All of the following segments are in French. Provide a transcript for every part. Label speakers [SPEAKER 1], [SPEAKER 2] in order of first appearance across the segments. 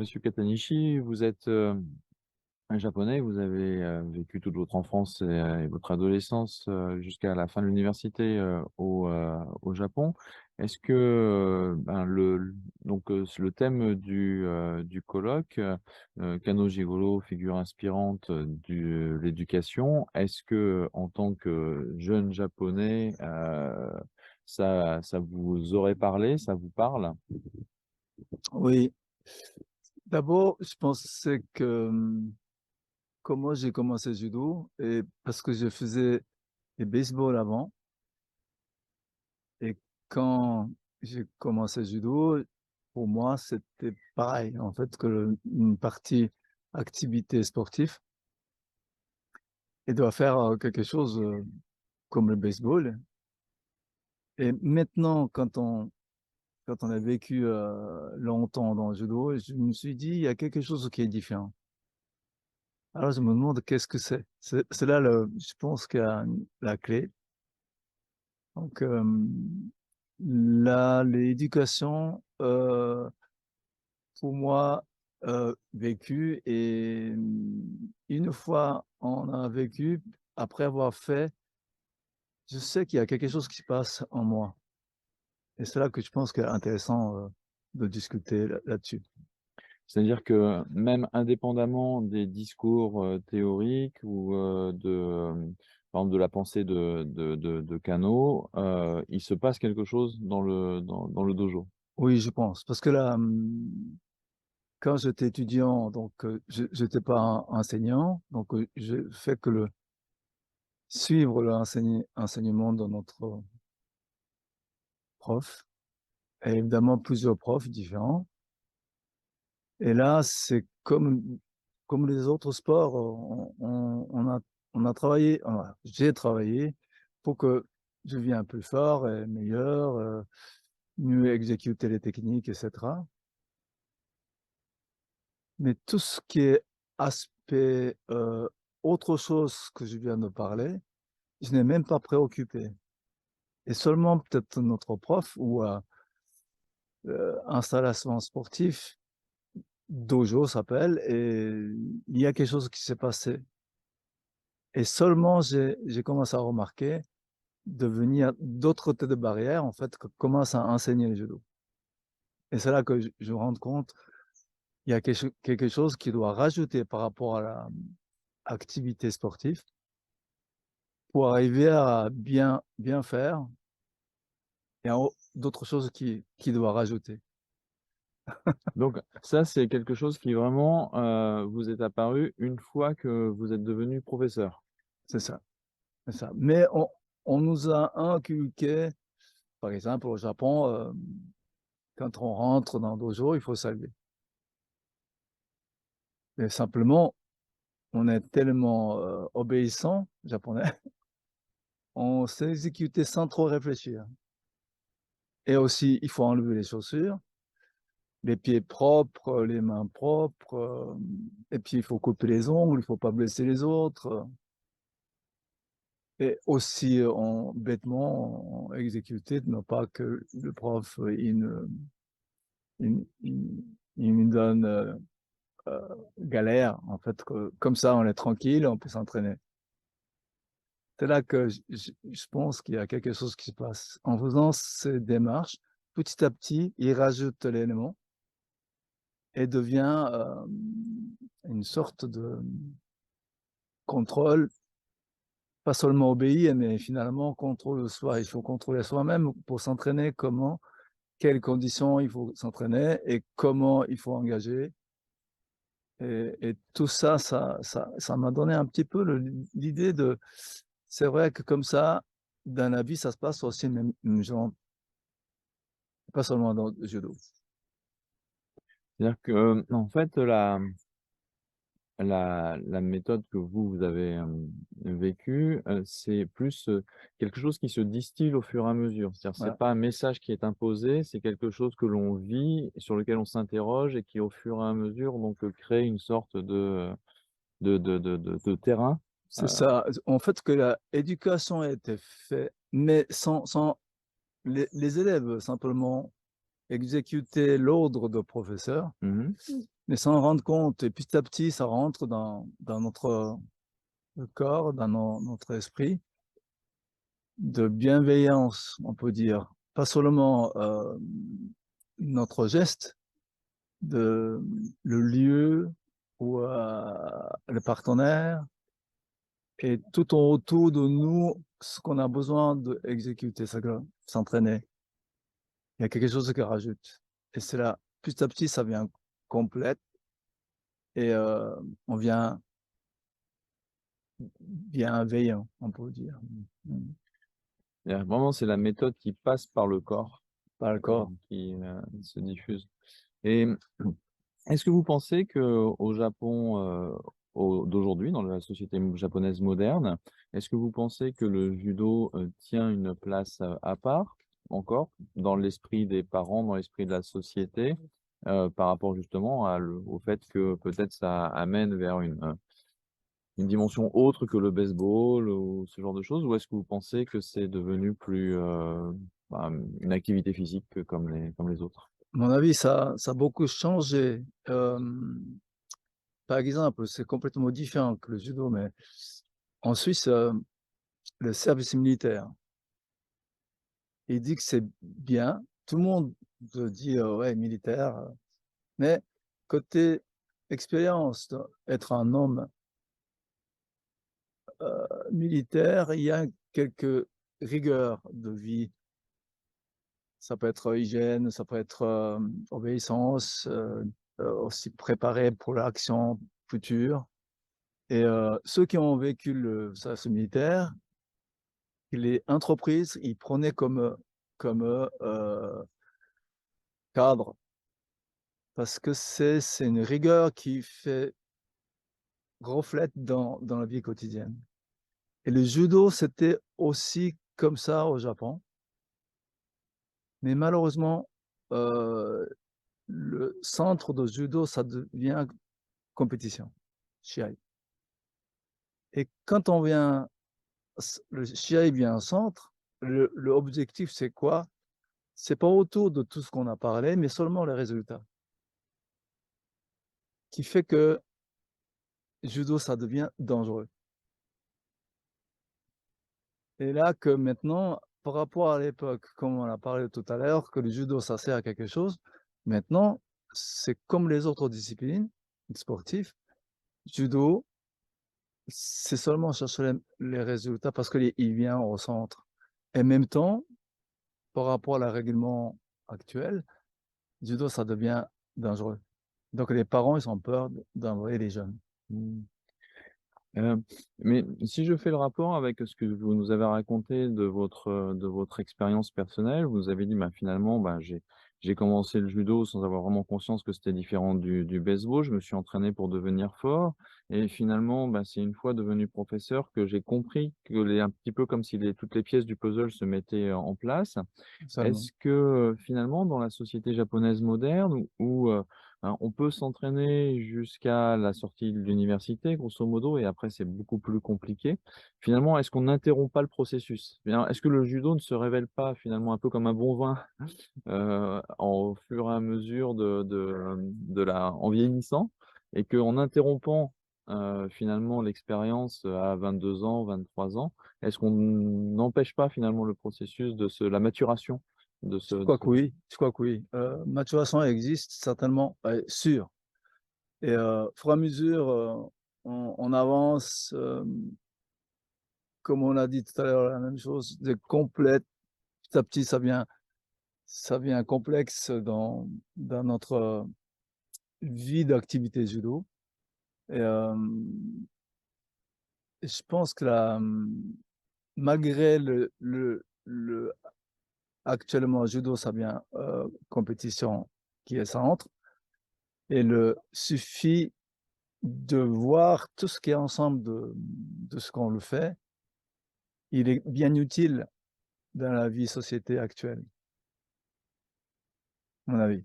[SPEAKER 1] Monsieur Katanishi, vous êtes, un Japonais, vous avez, vécu toute votre enfance et votre adolescence, jusqu'à la fin de l'université, au Japon. Est-ce que, ben, donc, le thème du colloque, Kano Gigolo, figure inspirante de l'éducation, est-ce que en tant que jeune Japonais, ça vous aurait parlé, ça vous parle?
[SPEAKER 2] Oui, d'abord, je pensais que comment j'ai commencé le judo, et parce que je faisais du baseball avant, et quand j'ai commencé le judo, pour moi, c'était pareil, en fait, que une partie activité sportive, et doit faire quelque chose comme le baseball. Et maintenant, quand on a vécu longtemps dans le judo, je me suis dit, il y a quelque chose qui est différent. Alors, je me demande qu'est-ce que c'est. C'est là, je pense, qu'il y a la clé. Donc, l'éducation, pour moi, vécu, et une fois on a vécu, après avoir fait, je sais qu'il y a quelque chose qui se passe en moi. Et c'est là que je pense qu'il est intéressant de discuter là-dessus.
[SPEAKER 1] C'est-à-dire que même indépendamment des discours, théoriques ou, par exemple de la pensée de Kano, il se passe quelque chose dans le dojo?
[SPEAKER 2] Oui, je pense. Parce que là, quand j'étais étudiant, donc je n'étais pas enseignant, donc je fais que suivre l'enseignement de notre prof, et évidemment plusieurs profs différents. Et là, c'est comme les autres sports, on a travaillé, j'ai travaillé pour que je devienne plus fort et meilleur, mieux exécuter les techniques, etc. Mais tout ce qui est aspect autre chose que je viens de parler, je n'ai même pas préoccupé. Et seulement peut-être notre prof ou installation sportive, dojo s'appelle, et il y a quelque chose qui s'est passé. Et seulement j'ai commencé à remarquer de venir d'autres côtés de barrière, en fait, que commence à enseigner le judo. Et c'est là que je me rends compte, il y a quelque chose qui doit rajouter par rapport à l'activité sportive pour arriver à bien faire, et d'autres choses qui doit rajouter.
[SPEAKER 1] Donc ça, c'est quelque chose qui vraiment, vous est apparu une fois que vous êtes devenu professeur?
[SPEAKER 2] C'est ça, c'est ça. Mais on nous a inculqué, par exemple, au Japon, quand on rentre dans le dojo, il faut saluer. Et simplement, on est tellement obéissant, japonais, on s'est exécuté sans trop réfléchir. Et aussi, il faut enlever les chaussures, les pieds propres, les mains propres, et puis il faut couper les ongles, il faut pas blesser les autres. Et aussi, bêtement, exécuter, non pas que le prof, il nous donne galère, en fait, que, comme ça, on est tranquille, on peut s'entraîner. C'est là que je pense qu'il y a quelque chose qui se passe. En faisant ces démarches, petit à petit, il rajoute l'élément et devient une sorte de contrôle, pas seulement obéir, mais finalement contrôle soi. Il faut contrôler soi-même pour s'entraîner, comment, quelles conditions il faut s'entraîner et comment il faut engager. Et tout ça, ça m'a donné un petit peu l'idée de, c'est vrai que comme ça, dans la vie, ça se passe aussi même genre, pas seulement dans le judo.
[SPEAKER 1] C'est-à-dire que, en fait, la méthode que vous avez, vécue, c'est plus, quelque chose qui se distille au fur et à mesure. C'est-à-dire, c'est
[SPEAKER 2] Voilà,
[SPEAKER 1] pas un message qui est imposé, c'est quelque chose que l'on vit, sur lequel on s'interroge et qui, au fur et à mesure, donc, crée une sorte de terrain.
[SPEAKER 2] c'est ça. En fait, que l'éducation a été faite, mais sans les élèves simplement exécuter l'ordre de professeur.
[SPEAKER 1] Mmh.
[SPEAKER 2] mais sans en rendre compte. Et petit à petit, ça rentre dans notre corps, dans notre esprit, de bienveillance, on peut dire. Pas seulement notre geste, de, le lieu ou le partenaire, et tout en autour de nous, ce qu'on a besoin d'exécuter, s'entraîner. Il y a quelque chose qui rajoute. Et c'est là, petit à petit, ça vient complète et on vient bienveillant, on peut dire. Mm.
[SPEAKER 1] Vraiment, c'est la méthode qui passe par le corps,
[SPEAKER 2] Pas le corps.
[SPEAKER 1] qui se diffuse. Et est-ce que vous pensez que au Japon, d'aujourd'hui, dans la société japonaise moderne, est-ce que vous pensez que le judo, tient une place, à part, encore, dans l'esprit des parents, dans l'esprit de la société, par rapport justement au fait que peut-être ça amène vers une dimension autre que le baseball ou ce genre de choses? Ou est-ce que vous pensez que c'est devenu plus, bah, une activité physique que comme les autres?
[SPEAKER 2] À mon avis, ça a beaucoup changé. Par exemple, c'est complètement différent que le judo, mais en Suisse, le service militaire, il dit que c'est bien. Tout le monde te dit, ouais, militaire, mais côté expérience, être un homme militaire, il y a quelques rigueurs de vie. Ça peut être hygiène, ça peut être obéissance, aussi préparer pour l'action future. Et ceux qui ont vécu le service militaire, les entreprises, ils prenaient comme cadre parce que c'est une rigueur qui fait reflète dans la vie quotidienne. Et le judo, c'était aussi comme ça au Japon. Mais malheureusement, le centre de judo, ça devient compétition, shiai. Et quand on vient, le shiai vient au centre, l'objectif, c'est quoi? C'est pas autour de tout ce qu'on a parlé, mais seulement les résultats. Qui fait que judo, ça devient dangereux. Et là que maintenant, par rapport à l'époque, comme on a parlé tout à l'heure, que le judo, ça sert à quelque chose, maintenant, c'est comme les autres disciplines sportives. Judo, c'est seulement chercher les résultats parce qu'il vient au centre. Et en même temps, par rapport à la règlement actuel, judo, ça devient dangereux. Donc les parents, ils ont peur d'envoyer les jeunes.
[SPEAKER 1] Mmh. Heu, mais si je fais le rapport avec ce que vous nous avez raconté de votre expérience personnelle, vous nous avez dit: «Bah, finalement, bah, j'ai commencé le judo sans avoir vraiment conscience que c'était différent du baseball. Je me suis entraîné pour devenir fort et finalement, bah, c'est une fois devenu professeur que j'ai compris que les un petit peu comme si toutes les pièces du puzzle se mettaient en place».
[SPEAKER 2] Seulement.
[SPEAKER 1] Est-ce que, finalement, dans la société japonaise moderne hein, on peut s'entraîner jusqu'à la sortie de l'université, grosso modo, et après c'est beaucoup plus compliqué. Finalement, est-ce qu'on n'interrompt pas le processus? Bien, est-ce que le judo ne se révèle pas finalement un peu comme un bon vin, au fur et à mesure en vieillissant et qu'en interrompant, finalement l'expérience, à 22 ans, 23 ans, est-ce qu'on n'empêche pas finalement le processus la maturation
[SPEAKER 2] Je
[SPEAKER 1] de
[SPEAKER 2] crois
[SPEAKER 1] ce
[SPEAKER 2] que oui, je crois que oui. Maturation existe certainement, sûr. Et au fur et à mesure, on avance, comme on a dit tout à l'heure, la même chose, de complète, petit à petit, ça vient complexe dans notre vie d'activité judo. Et je pense que malgré actuellement, judo, ça vient compétition qui est centre, et le suffit de voir tout ce qui est ensemble de ce qu'on le fait, il est bien utile dans la vie société actuelle, à mon avis.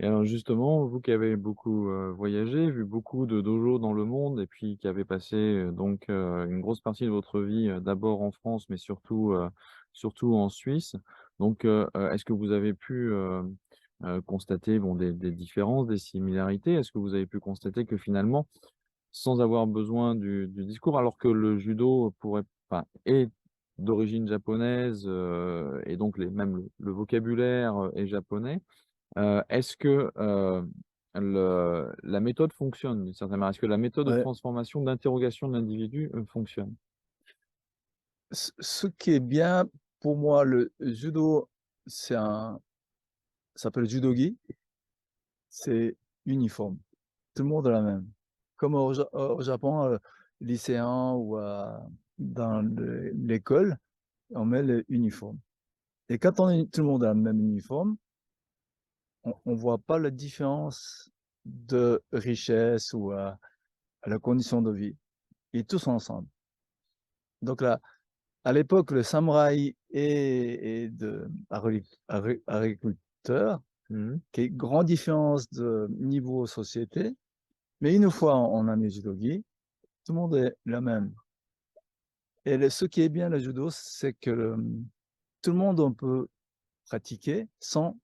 [SPEAKER 1] Et alors justement, vous qui avez beaucoup, voyagé, vu beaucoup de dojos dans le monde et puis qui avez passé, donc une grosse partie de votre vie, d'abord en France, mais surtout en Suisse. Donc est-ce que vous avez pu, constaté, bon, des différences, des similarités? Est-ce que vous avez pu constater que finalement, sans avoir besoin du discours, alors que le judo pourrait enfin, est d'origine japonaise, et donc même le vocabulaire, est japonais. Est-ce que, la méthode fonctionne d'une certaine manière? Est-ce que la méthode de
[SPEAKER 2] Ouais.
[SPEAKER 1] transformation, d'interrogation de l'individu, fonctionne?
[SPEAKER 2] Ce qui est bien pour moi, le judo, ça s'appelle judogi, c'est uniforme. Tout le monde est la même. Comme au Japon, lycéen ou dans l'école, on met les uniformes. Et quand on est tout le monde a le même uniforme, on voit pas la différence de richesse ou la condition de vie. Ils tous ensemble. Donc là, à l'époque, le samouraï est agriculteur,
[SPEAKER 1] Mmh.
[SPEAKER 2] qui est grande différence de niveau société. Mais une fois on a mis judogi, tout le monde est le même. Et ce qui est bien le judo, c'est que tout le monde on peut pratiquer sans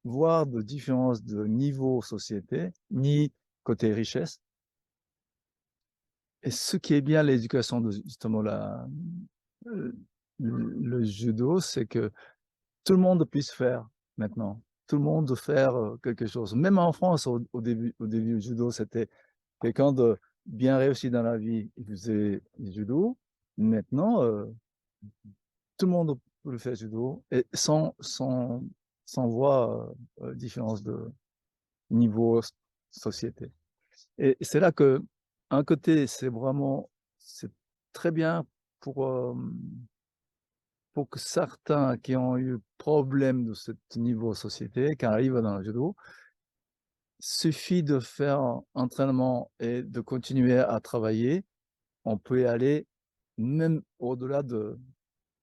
[SPEAKER 2] voir de différence de niveau société, ni côté richesse. Et ce qui est bien l'éducation de justement euh, le judo, c'est que tout le monde puisse faire maintenant. Tout le monde faire quelque chose. Même en France, au début, le judo, c'était quelqu'un de bien réussi dans la vie. Il faisait du judo. Maintenant, tout le monde peut le faire judo et sans voir différence de niveau société. Et c'est là que, un côté, c'est très bien pour, euh, pour que certains qui ont eu problème de ce niveau société, qui arrivent dans le judo, suffit de faire un entraînement et de continuer à travailler, on peut y aller même au-delà de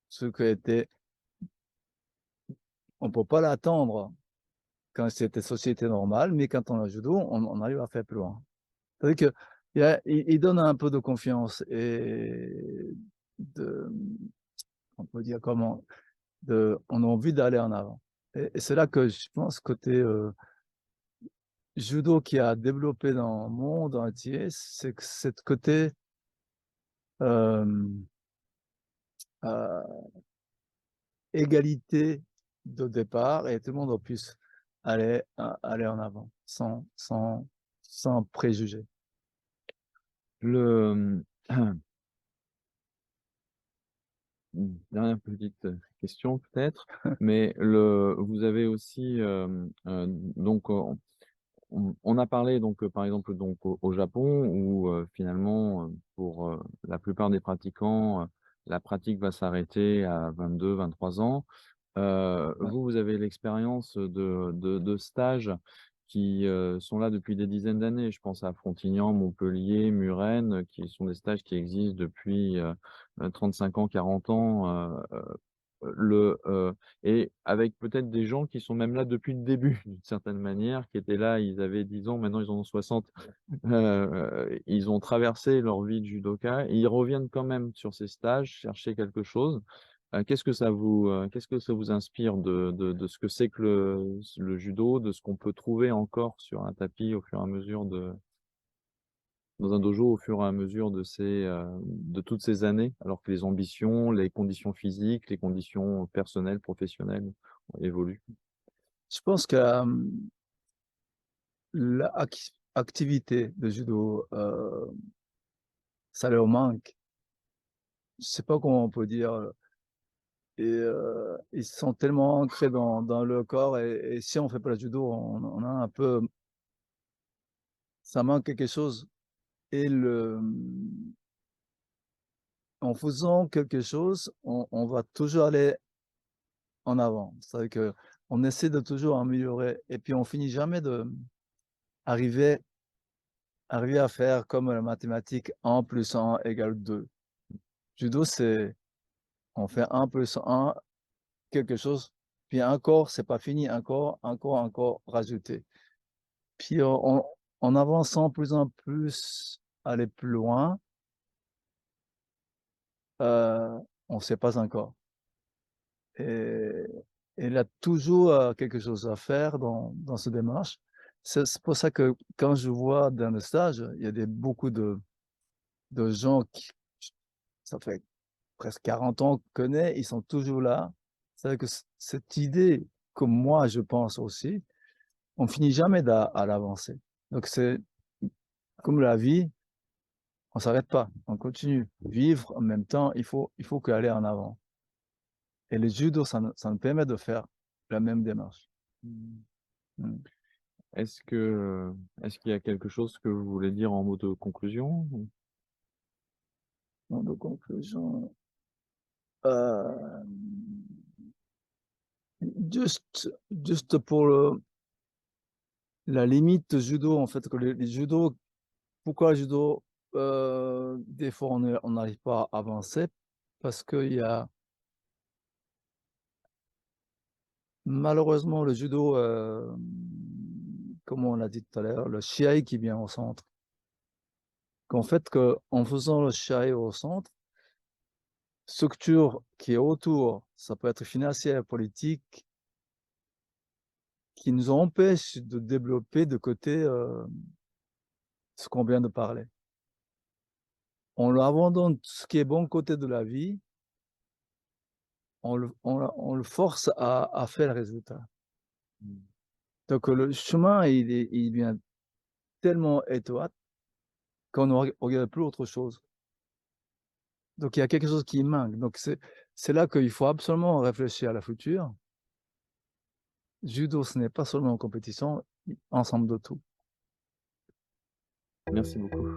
[SPEAKER 2] ce qui était, on peut pas l'attendre quand c'était société normale, mais quand on a judo, on arrive à faire plus loin. C'est-à-dire que il donne un peu de confiance et de, on peut dire comment, on a envie d'aller en avant. Et c'est là que je pense côté judo qui a développé dans le monde entier, c'est que cette côté euh, euh, égalité de départ et tout le monde puisse aller en avant sans préjugés.
[SPEAKER 1] Le, une dernière petite, question peut-être, mais vous avez aussi, donc, on a parlé donc, par exemple, donc au Japon où, finalement, pour, la plupart des pratiquants, la pratique va s'arrêter à 22-23 ans.
[SPEAKER 2] Ouais,
[SPEAKER 1] Vous, vous avez l'expérience de stages qui, sont là depuis des dizaines d'années. Je pense à Frontignan, Montpellier, Murennes, qui sont des stages qui existent depuis, 35 ans, 40 ans, et avec peut-être des gens qui sont même là depuis le début d'une certaine manière, qui étaient là, ils avaient 10 ans, maintenant ils en ont 60. Ils ont traversé leur vie de judoka et ils reviennent quand même sur ces stages chercher quelque chose. Qu'est-ce que ça vous inspire de ce que c'est que le judo, de ce qu'on peut trouver encore sur un tapis au fur et à mesure dans un dojo au fur et à mesure de toutes ces années, alors que les ambitions, les conditions physiques, les conditions personnelles, professionnelles évoluent?
[SPEAKER 2] je pense que l'activité de judo, ça leur manque. Je sais pas comment on peut dire. Ils sont tellement ancrés dans le corps et si on fait pas le judo, on a un peu, ça manque quelque chose. Et en faisant quelque chose, on va toujours aller en avant. C'est-à-dire que on essaie de toujours améliorer et puis on finit jamais de arriver, arriver à faire comme la mathématique 1 plus 1 égale 2. Judo, c'est on fait 1 plus 1 quelque chose, puis encore, c'est pas fini, encore, rajouter. Puis en avançant plus en plus, aller plus loin, euh, on ne sait pas encore. Et il a toujours, quelque chose à faire dans cette démarche. C'est pour ça que quand je vois dans le stage, il y a beaucoup de gens qui ça fait presque 40 ans qu'on connaît, ils sont toujours là. C'est-à-dire que cette idée, comme moi je pense aussi, on finit jamais à l'avancer. Donc c'est comme la vie, on s'arrête pas, on continue. Vivre en même temps, il faut qu'aller en avant. Et le judo, ça nous permet de faire la même démarche.
[SPEAKER 1] Mmh.
[SPEAKER 2] Mmh.
[SPEAKER 1] Est-ce qu'il y a quelque chose que vous voulez dire en mot de conclusion?
[SPEAKER 2] Mot de conclusion, hem, juste pour la limite judo, en fait, que les judo pourquoi le judo, des fois on n'arrive pas à avancer? Parce qu'il y a malheureusement le judo, comme on l'a dit tout à l'heure, le shiai qui vient au centre. Qu'en fait, qu'en faisant le shiai au centre, structure qui est autour, ça peut être financière, politique, qui nous empêche de développer de côté, ce qu'on vient de parler. On abandonne tout ce qui est bon côté de la vie, on le force à faire le résultat.
[SPEAKER 1] Mmh.
[SPEAKER 2] Donc le chemin, il devient tellement étroit qu'on ne regarde plus autre chose. Donc il y a quelque chose qui manque. Donc c'est là qu'il faut absolument réfléchir à la future. Judo, ce n'est pas seulement en compétition, ensemble de tout.
[SPEAKER 1] Merci beaucoup.